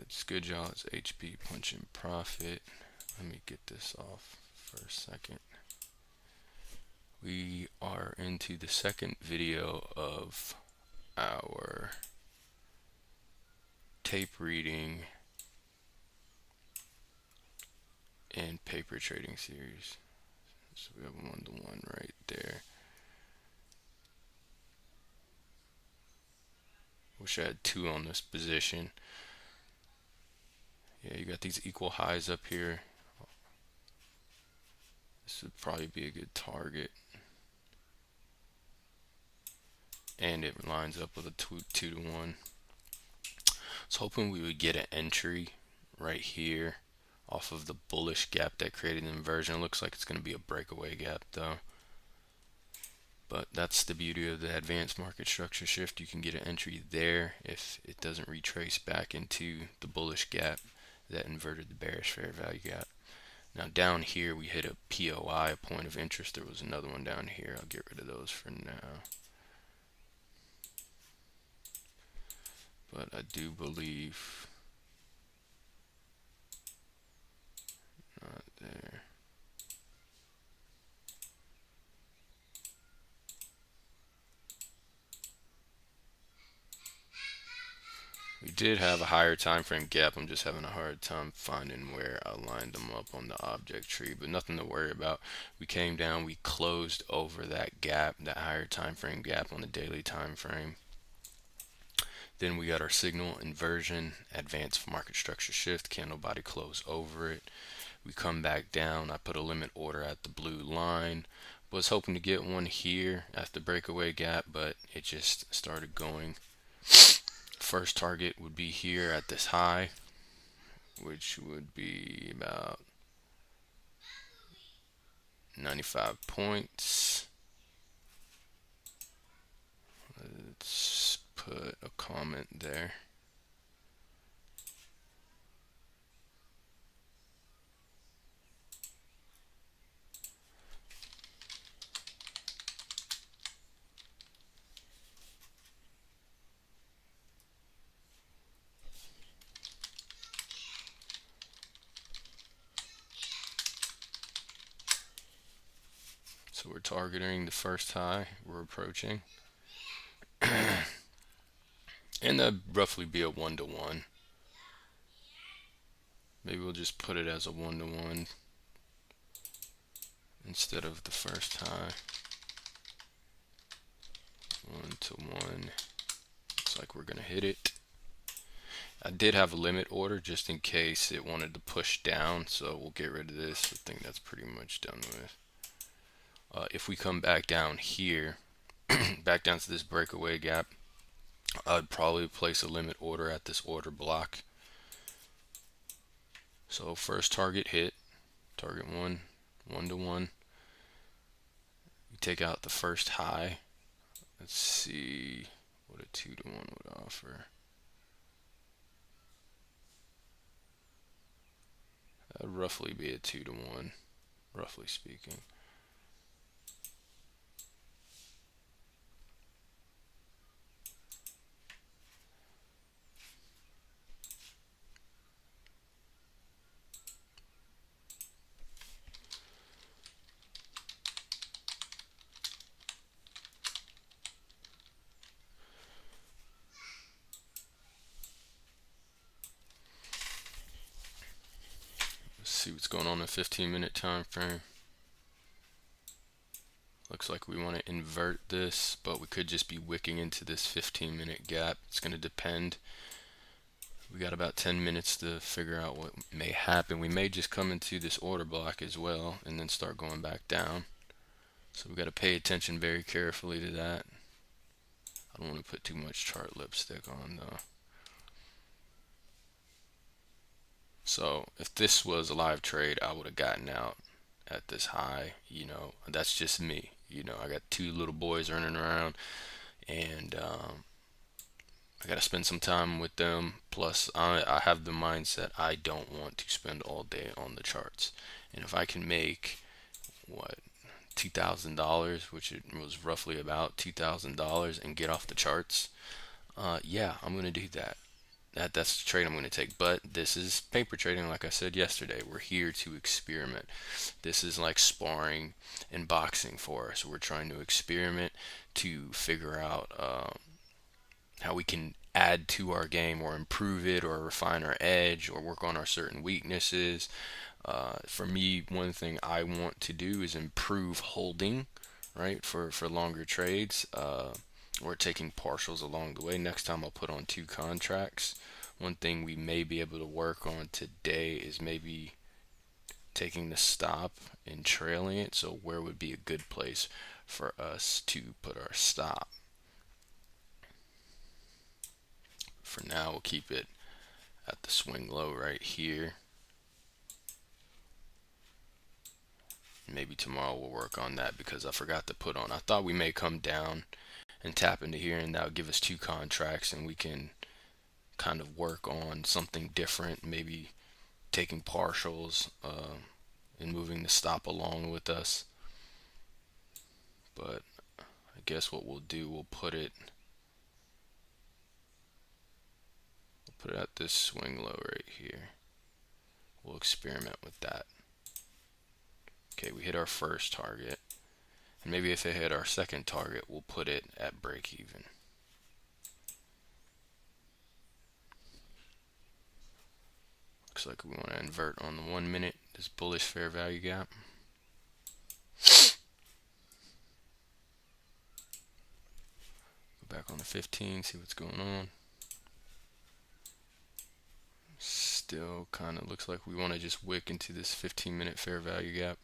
It's good, y'all. It's HB punching profit. Let me get this off for a second. We are into the second video of our tape reading and paper trading series. So we have a 1-to-1 right there. Wish I had 2 on this position. Yeah, you got these equal highs up here. This would probably be a good target. And it lines up with a 2-to-1. I was hoping we would get an entry right here off of the bullish gap that created an inversion. It looks like it's going to be a breakaway gap though. But that's the beauty of the advanced market structure shift. You can get an entry there if it doesn't retrace back into the bullish gap that inverted the bearish fair value gap. Now down here we hit a POI, a point of interest. There was another one down here. I'll get rid of those for now. But I do believe not there. We did have a higher time frame gap. I'm just having a hard time finding where I lined them up on the object tree, but nothing to worry about. We came down, we closed over that gap, that higher time frame gap on the daily time frame. Then we got our signal inversion, advanced market structure shift, candle body close over it. We come back down. I put a limit order at the blue line. Was hoping to get one here at the breakaway gap, but it just started going. First target would be here at this high, which would be about 95 points. Let's put a comment there. So we're targeting the first high we're approaching. And that'd roughly be a 1-to-1. Maybe we'll just put it as a 1-to-1 instead of the first high. 1-to-1. Looks like we're gonna hit it. I did have a limit order just in case it wanted to push down, so we'll get rid of this. I think that's pretty much done with. If we come back down here, back down to this breakaway gap, I'd probably place a limit order at this order block. So first target hit, target 1-to-1. We take out the first high. Let's see what a 2-to-1 would offer. That'd roughly be a 2-to-1, roughly speaking. See what's going on in the 15-minute time frame. Looks like we want to invert this, but we could just be wicking into this 15-minute gap. It's going to depend. We got about 10 minutes to figure out what may happen. We may just come into this order block as well and then start going back down. So we got to pay attention very carefully to that. I don't want to put too much chart lipstick on though. So if this was a live trade, I would have gotten out at this high. You know, that's just me. You know, I got 2 little boys running around, and I got to spend some time with them. Plus, I have the mindset I don't want to spend all day on the charts. And if I can make, what, $2,000, which it was roughly about $2,000, and get off the charts, yeah, I'm going to do that. that's the trade I'm going to take. But this is paper trading, like I said yesterday. We're here to experiment. This is like sparring and boxing for us. We're trying to experiment to figure out how we can add to our game or improve it or refine our edge or work on our certain weaknesses. For me, one thing I want to do is improve holding, right, for longer trades, or taking partials along the way. Next time I'll put on 2 contracts. One thing we may be able to work on today is maybe taking the stop and trailing it. So where would be a good place for us to put our stop? For now, we'll keep it at the swing low right here. Maybe tomorrow we'll work on that because I forgot to put on. I thought we may come down and tap into here, and that would give us 2 contracts, and we can kind of work on something different, maybe taking partials and moving the stop along with us. But I guess what we'll do, we'll put it at this swing low right here. We'll experiment with that. Okay, we hit our first target. And maybe if they hit our second target, we'll put it at break even. Looks like we want to invert on the 1 minute, this bullish fair value gap. Go back on the 15, see what's going on. Still kind of looks like we want to just wick into this 15-minute fair value gap.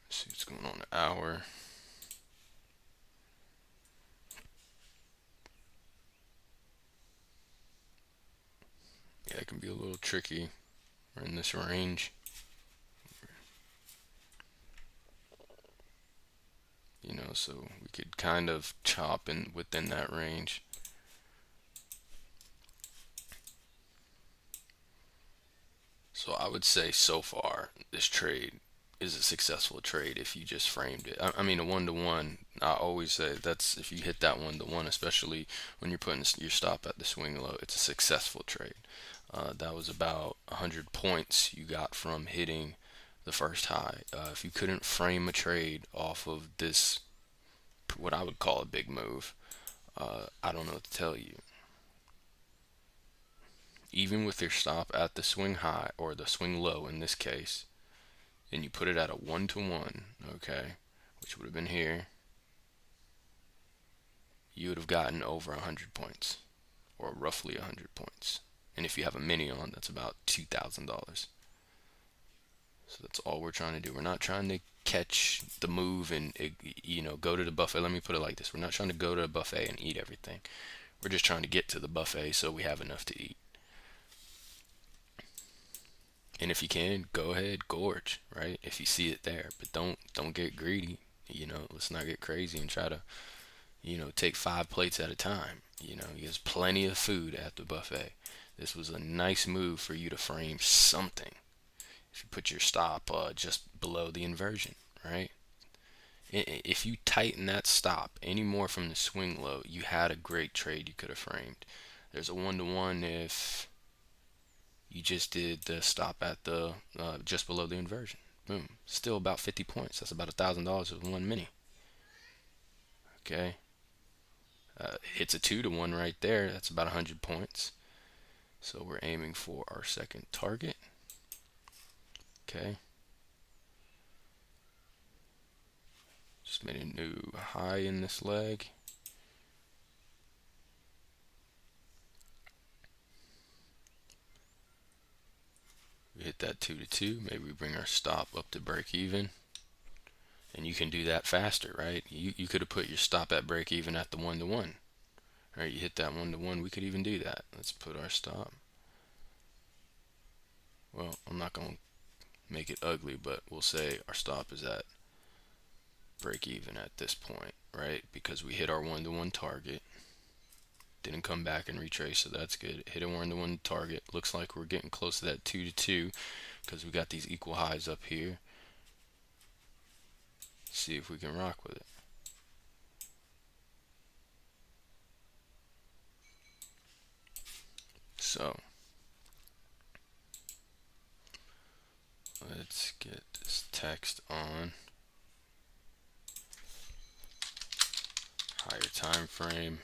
See what's going on the hour. Yeah, it can be a little tricky. We're in this range. So we could kind of chop in within that range. So I would say so far this trade is a successful trade if you just framed it. I mean, a 1-to-1, I always say that's if you hit that 1-to-1, especially when you're putting your stop at the swing low, it's a successful trade. That was about 100 points you got from hitting the first high. If you couldn't frame a trade off of this, what I would call a big move, I don't know what to tell you. Even with your stop at the swing high or the swing low in this case, and you put it at a 1-to-1, okay, which would have been here, you would have gotten over 100 points, or roughly 100 points. And if you have a mini on, that's about $2,000. So that's all we're trying to do. We're not trying to catch the move and go to the buffet. Let me put it like this: we're not trying to go to a buffet and eat everything. We're just trying to get to the buffet so we have enough to eat. And if you can, go ahead, gorge, right? If you see it there, but don't get greedy. Let's not get crazy and try to, take 5 plates at a time. There's plenty of food at the buffet. This was a nice move for you to frame something. If you put your stop just below the inversion, right? If you tighten that stop any more from the swing low, you had a great trade you could have framed. There's a 1-to-1 if you just did the stop at the just below the inversion. Boom. Still about 50 points. That's about $1,000 with 1 mini. Okay. Hits a 2-to-1 right there. That's about 100 points. So we're aiming for our second target. Okay. Just made a new high in this leg. We hit that 2-to-2. Maybe we bring our stop up to break even. And you can do that faster, right? You could have put your stop at break even at the 1-to-1. Right? You hit that 1-to-1. We could even do that. Let's put our stop. Well, I'm not going to make it ugly, but we'll say our stop is at break even at this point, right? Because we hit our 1-to-1 target. Didn't come back and retrace, so that's good. Hit a 1-to-1 target. Looks like we're getting close to that 2-to-2 because we got these equal highs up here. See if we can rock with it. So let's get this text on. Higher time frame.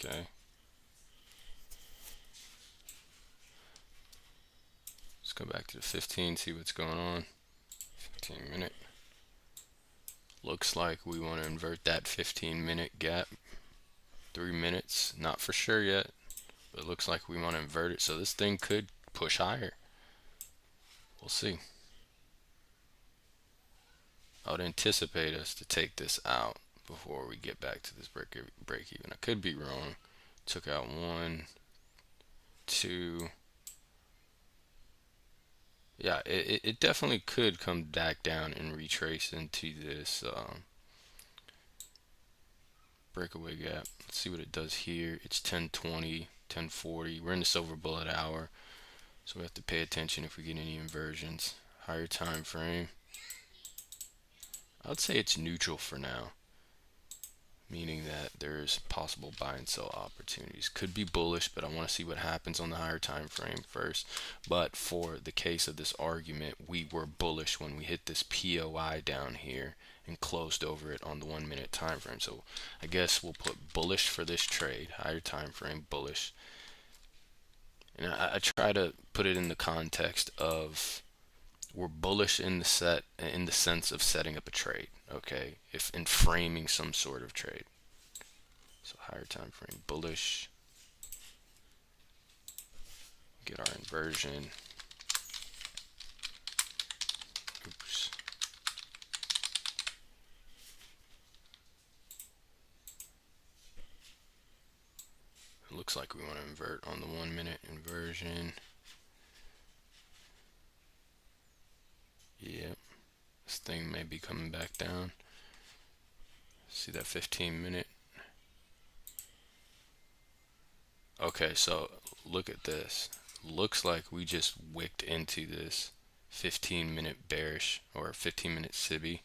Okay. Let's go back to the 15, see what's going on. 15-minute. Looks like we want to invert that 15-minute gap. 3 minutes, not for sure yet, but it looks like we want to invert it. So this thing could push higher. We'll see. I would anticipate us to take this out before we get back to this break even. I could be wrong. Took out 1, 2. Yeah, it definitely could come back down and retrace into this breakaway gap. Let's see what it does here. It's 1020, 1040. We're in the silver bullet hour, so we have to pay attention if we get any inversions. Higher time frame. I would say it's neutral for now, meaning that there's possible buy and sell opportunities. Could be bullish, but I want to see what happens on the higher time frame first. But for the case of this argument, we were bullish when we hit this POI down here and closed over it on the 1 minute time frame. So I guess we'll put bullish for this trade, higher time frame, bullish. And I try to put it in the context of we're bullish in the sense of setting up a trade, okay? If in framing some sort of trade. So higher time frame, bullish. Get our inversion. Oops. It looks like we want to invert on the 1 minute inversion. Yep. This thing may be coming back down. See that 15-minute? Okay, so look at this. Looks like we just wicked into this 15-minute bearish or 15-minute SIBI.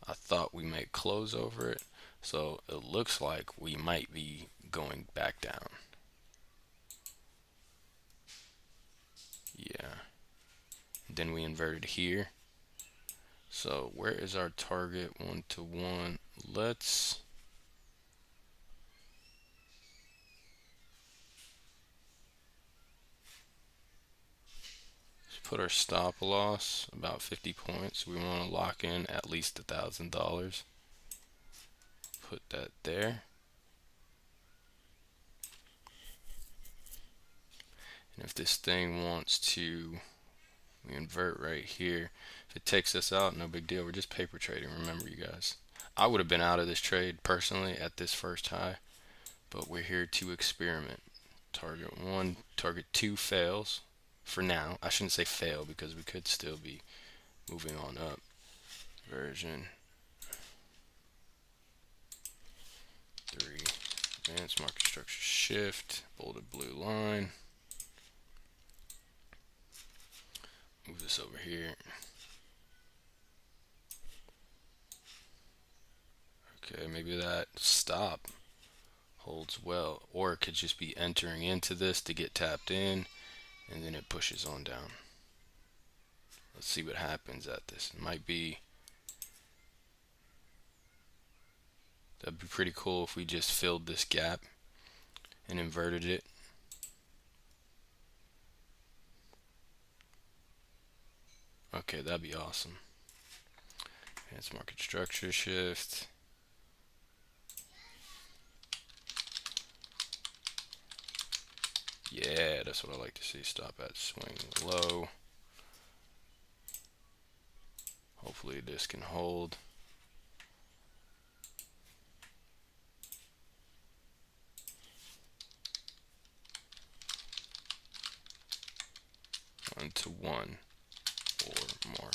I thought we might close over it, so it looks like we might be going back down. Yeah. Then we inverted here. So where is our target 1-to-1? Let's put our stop loss about 50 points. We want to lock in at least $1,000. Put that there. And if this thing wants to, we invert right here. If it takes us out, no big deal. We're just paper trading. Remember, you guys. I would have been out of this trade personally at this first high, but we're here to experiment. Target 1, target 2 fails for now. I shouldn't say fail because we could still be moving on up. Version 3, advanced market structure shift, bolded blue line. Move this over here. Okay, maybe that stop holds well, or it could just be entering into this to get tapped in, and then it pushes on down. Let's see what happens at this. It might be, that'd be pretty cool if we just filled this gap and inverted it. Okay, that'd be awesome. Advanced market structure shift. Yeah, that's what I like to see. Stop at swing low. Hopefully this can hold. one or more.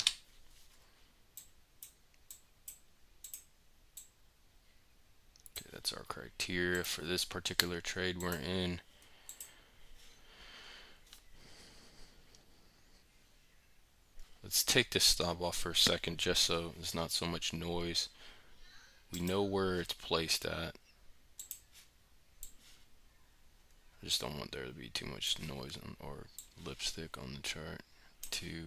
Okay, that's our criteria for this particular trade we're in. Let's take this stop off for a second just so there's not so much noise. We know where it's placed at. I just don't want there to be too much noise or lipstick on the chart. Two.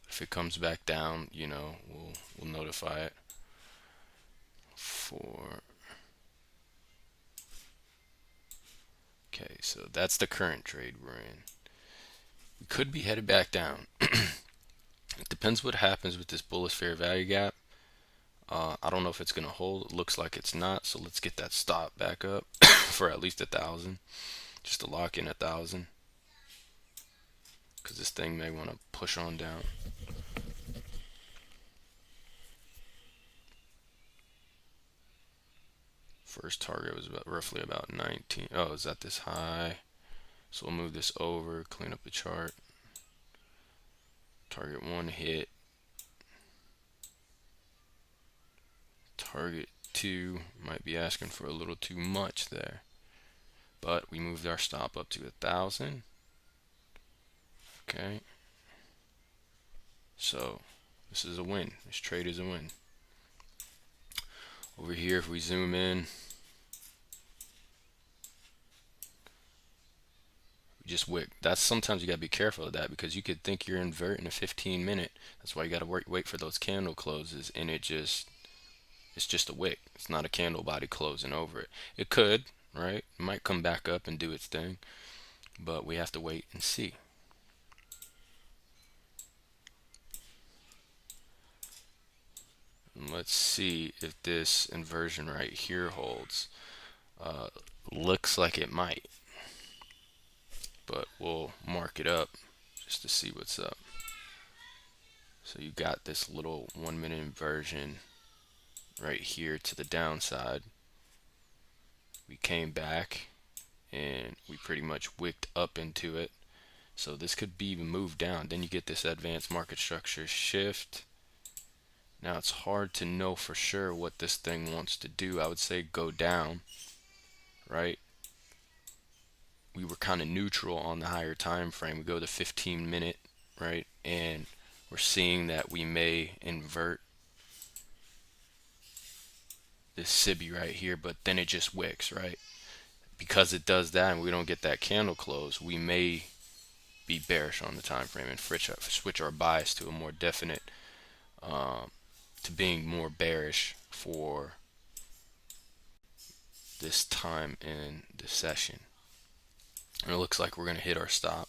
If it comes back down, we'll notify it. Four. Okay, so that's the current trade we're in. We could be headed back down. It depends what happens with this bullish fair value gap. I don't know if it's gonna hold. It looks like it's not. So let's get that stop back up for at least 1,000, just to lock in 1,000, because this thing may want to push on down. First target was roughly about 19. Oh, is that this high? So we'll move this over, clean up the chart. Target one hit. Target two might be asking for a little too much there, but we moved our stop up to 1,000. Okay, so this is a win. This trade is a win. Over here, if we zoom in, we just wick. That's sometimes you gotta be careful of that, because you could think you're inverting a 15-minute. That's why you gotta wait for those candle closes, and it's just a wick. It's not a candle body closing over it. It could, right? It might come back up and do its thing, but we have to wait and see. And let's see if this inversion right here holds. Looks like it might, but we'll mark it up just to see what's up. So you got this little 1-minute inversion right here to the downside. We came back and we pretty much wicked up into it. So this could be even moved down. Then you get this advanced market structure shift. Now it's hard to know for sure what this thing wants to do. I would say go down, right? We were kind of neutral on the higher time frame. We go to 15-minute, right? And we're seeing that we may invert this SIBI right here, but then it just wicks, right? Because it does that and we don't get that candle close, we may be bearish on the time frame and switch our bias to a more definite, to being more bearish for this time in the session. And it looks like we're going to hit our stop.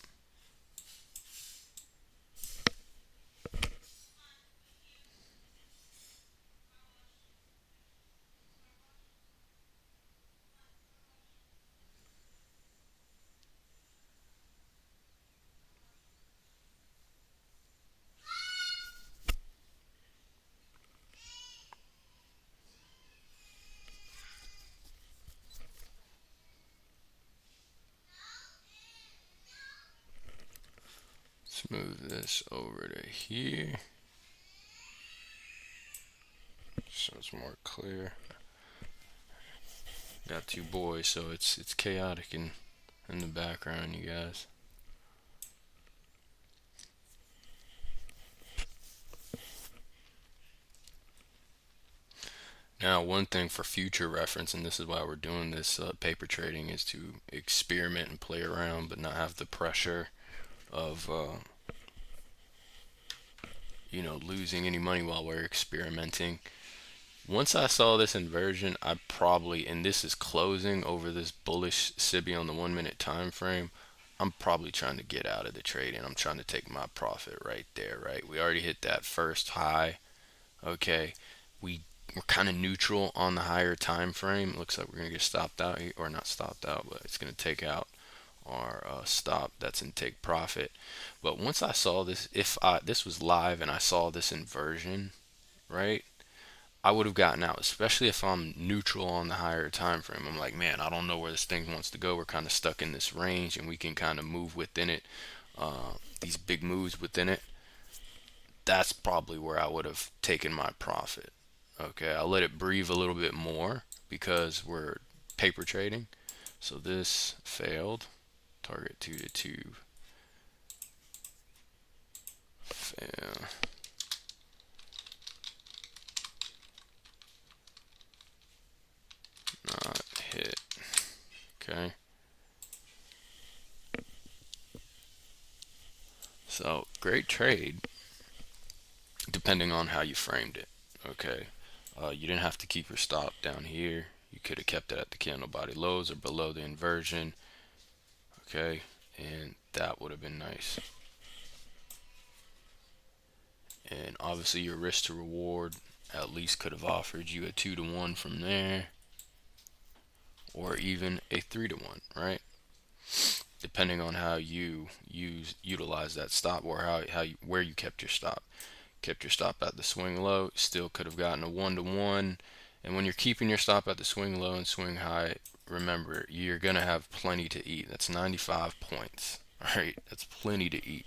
Let's move this over to here so it's more clear. Got two boys, so it's chaotic in the background, you guys. Now, one thing for future reference, and this is why we're doing this paper trading, is to experiment and play around, but not have the pressure of losing any money while we're experimenting. Once I saw this inversion, I probably, and this is closing over this bullish SIBI on the 1-minute time frame, I'm probably trying to get out of the trade, and I'm trying to take my profit right there, right? We already hit that first high. Okay, we're kind of neutral on the higher time frame. Looks like we're gonna get stopped out here, or not stopped out, but it's gonna take out our stop that's in take profit. But once I saw this, if this was live and I saw this inversion, right, I would have gotten out, especially if I'm neutral on the higher time frame. I'm like, man, I don't know where this thing wants to go. We're kind of stuck in this range and we can kind of move within it. these big moves within it, that's probably where I would have taken my profit. Okay, I'll let it breathe a little bit more because we're paper trading. So this failed. Target 2 to 2 fail. Not hit. Okay. So great trade, depending on how you framed it. Okay. You didn't have to keep your stop down here. You could have kept it at the candle body lows or below the inversion. Okay. And that would have been nice. And obviously your risk to reward at least could have offered you a 2 to 1 from there, or even a 3 to 1, right? Depending on how you utilize that stop, or how you, where you kept your stop. Kept your stop at the swing low, still could have gotten a 1 to 1. And when you're keeping your stop at the swing low and swing high, remember you're gonna have plenty to eat. That's 95 points. All right, that's plenty to eat.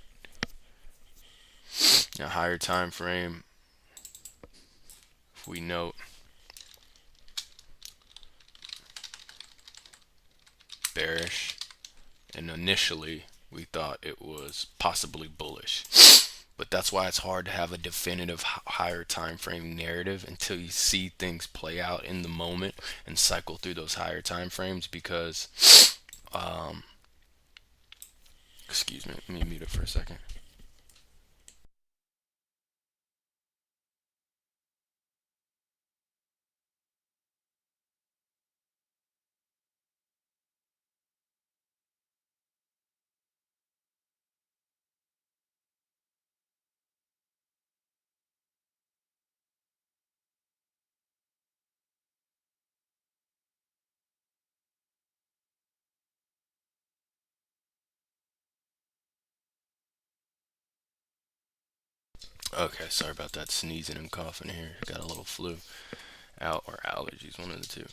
Now higher time frame, if we note, bearish, and initially we thought it was possibly bullish. But that's why it's hard to have a definitive higher time frame narrative until you see things play out in the moment and cycle through those higher time frames. Because excuse me, let me mute it for a second. Okay, sorry about that sneezing and coughing here. Got a little flu out, or allergies, one of the two.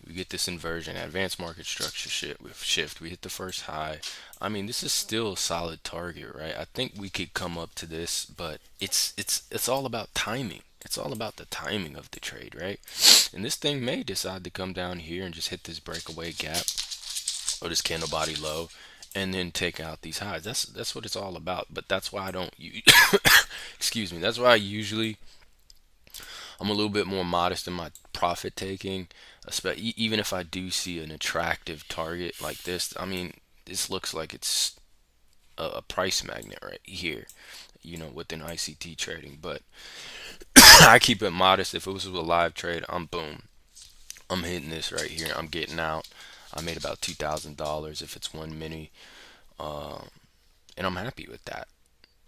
We get this inversion, advanced market structure shift. We hit the first high. I mean, this is still a solid target, right? I think we could come up to this, but it's all about timing. It's all about the timing of the trade, right? And this thing may decide to come down here and just hit this breakaway gap or this candle body low, and then take out these highs. That's what it's all about. But that's why I don't. Excuse me. That's why I usually I'm a little bit more modest in my profit taking, even if I do see an attractive target like this. I mean, this looks like it's a price magnet right here, within ICT trading. But I keep it modest. If it was a live trade, I'm hitting this right here. I'm getting out. I made about $2,000 if it's one mini, and I'm happy with that.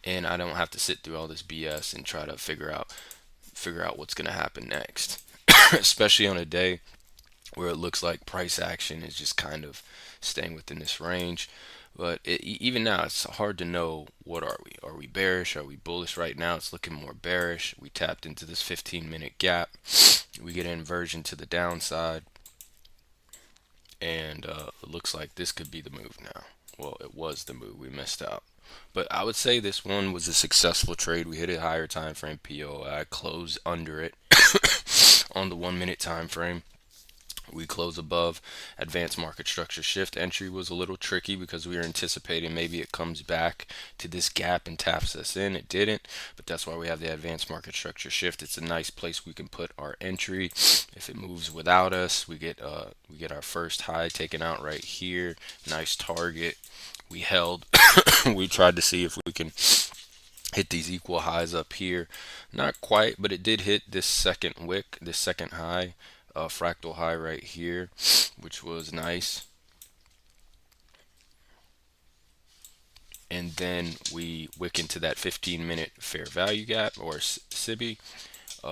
And I don't have to sit through all this BS and try to figure out what's going to happen next, especially on a day where it looks like price action is just kind of staying within this range. But even now, it's hard to know, what are we? Are we bearish? Are we bullish? Right now, it's looking more bearish. We tapped into this 15-minute gap. We get an inversion to the downside, and it looks like this could be the move now. Well, it was the move. We missed out. But I would say this one was a successful trade. We hit a higher time frame POI, closed under it on the 1 minute time frame. We close above. Advanced market structure shift entry was a little tricky because we were anticipating maybe it comes back to this gap and taps us in. It didn't, but that's why we have the advanced market structure shift. It's a nice place we can put our entry. If it moves without us, we get our first high taken out right here. Nice target. We held. We tried to see if we can hit these equal highs up here. Not quite, but it did hit this second wick, this second high, fractal high right here, which was nice. And then we wick into that 15-minute fair value gap, or SIBI.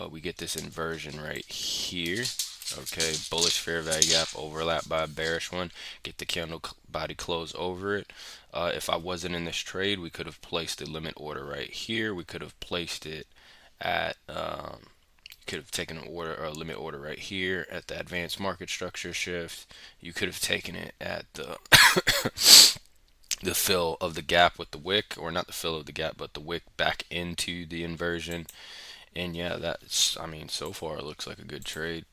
We get this inversion right here. Okay, bullish fair value gap overlap by a bearish one. Get the candle body close over it. If I wasn't in this trade, we could have placed a limit order right here. We could have placed it at could have taken an order, or a limit order right here at the advanced market structure shift. You could have taken it at the the fill of the gap with the wick, or not the fill of the gap, but the wick back into the inversion. And yeah, that's, I mean, so far it looks like a good trade.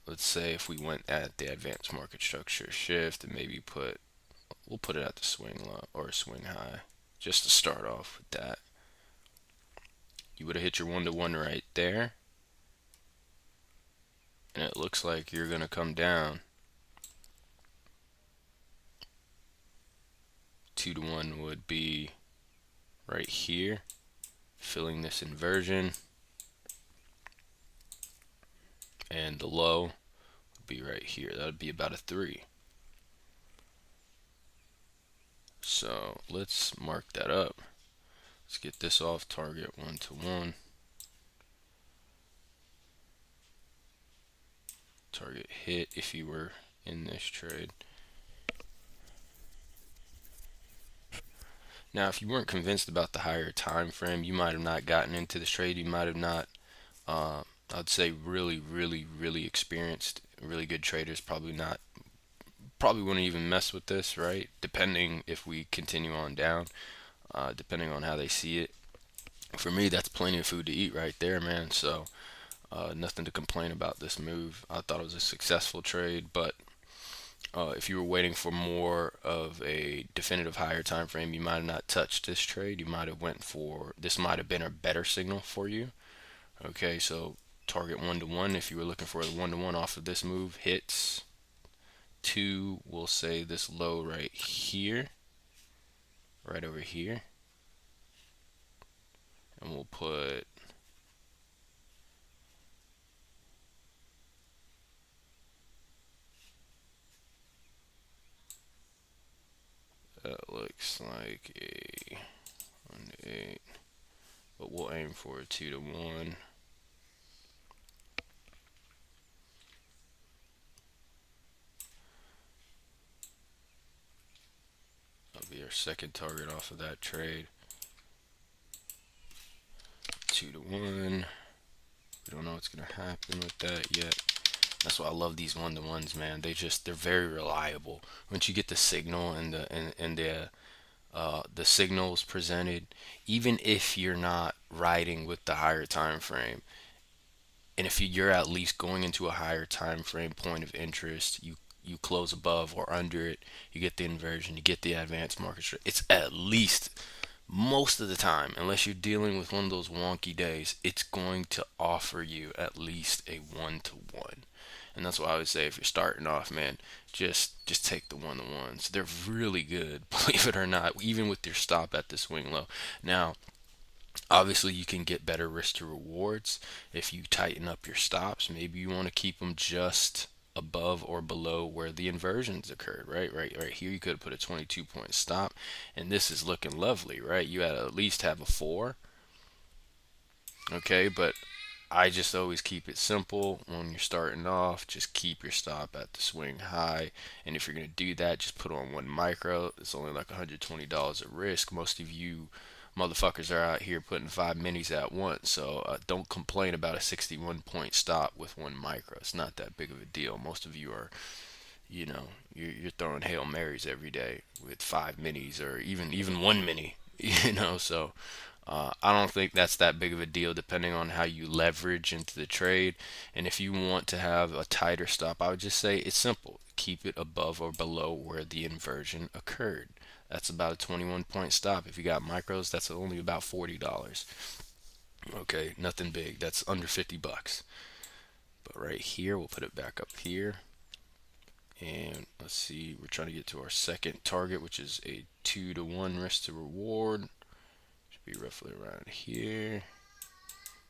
Let's say if we went at the advanced market structure shift and maybe we'll put it at the swing low or swing high just to start off with that. You would have hit your 1-to-1 right there. And it looks like you're going to come down. 2-to-1 would be right here, filling this inversion. And the low would be right here. That would be about a 3. So let's mark that up. Let's get this off target 1-to-1. Target hit if you were in this trade. Now, if you weren't convinced about the higher time frame, you might have not gotten into this trade. You might have not, I'd say really, really, really experienced, really good traders probably wouldn't even mess with this, right? Depending if we continue on down, depending on how they see it. For me, that's plenty of food to eat right there, man. So, nothing to complain about this move. I thought it was a successful trade, but if you were waiting for more of a definitive higher time frame, you might have not touched this trade. You might have went for this might have been a better signal for you. Okay, so target 1-to-1 if you were looking for a 1-to-1 off of this move hits. 2, we'll say this low right here, right over here, and we'll put that looks like a 1-to-8, but we'll aim for a 2-to-1. That'll be our second target off of that trade. 2-to-1. We don't know what's gonna happen with that yet. That's why I love these 1-to-1s, man. They're very reliable. Once you get the signal and the signals presented, even if you're not riding with the higher time frame, and if you're at least going into a higher time frame point of interest, you close above or under it, you get the inversion, you get the advanced market strength. It's at least most of the time, unless you're dealing with one of those wonky days, it's going to offer you at least a 1-to-1. And that's why I would say if you're starting off, man, just take the 1-to-1s. They're really good, believe it or not, even with your stop at the swing low. Now, obviously, you can get better risk to rewards if you tighten up your stops. Maybe you want to keep them just above or below where the inversions occurred, right here you could have put a 22-point stop, and this is looking lovely, right? You had to at least have a 4. Okay, but I just always keep it simple when you're starting off. Just keep your stop at the swing high, and if you're going to do that, just put on 1 micro. It's only like $120 of risk. Most of you motherfuckers are out here putting 5 minis at once, so don't complain about a 61-point stop with 1 micro. It's not that big of a deal. Most of you are, you're throwing Hail Marys every day with 5 minis or even 1 mini, so I don't think that's that big of a deal depending on how you leverage into the trade. And if you want to have a tighter stop, I would just say it's simple. Keep it above or below where the inversion occurred. That's about a 21-point stop. If you got micros, that's only about $40. Okay, nothing big. That's under 50 bucks. But right here, we'll put it back up here. And let's see, we're trying to get to our second target, which is a 2-to-1 risk to reward. Should be roughly around here.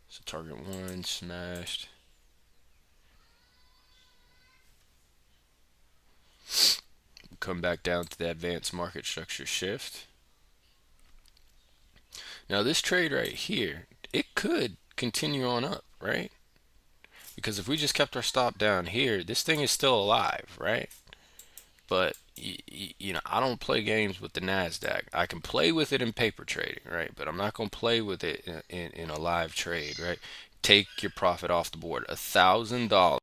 So target 1 smashed. We'll come back down to the advanced market structure shift. Now this trade right here, it could continue on up, right? Because if we just kept our stop down here, this thing is still alive, right? But I don't play games with the Nasdaq. I can play with it in paper trading, right? But I'm not gonna play with it in a live trade, right? Take your profit off the board. $1,000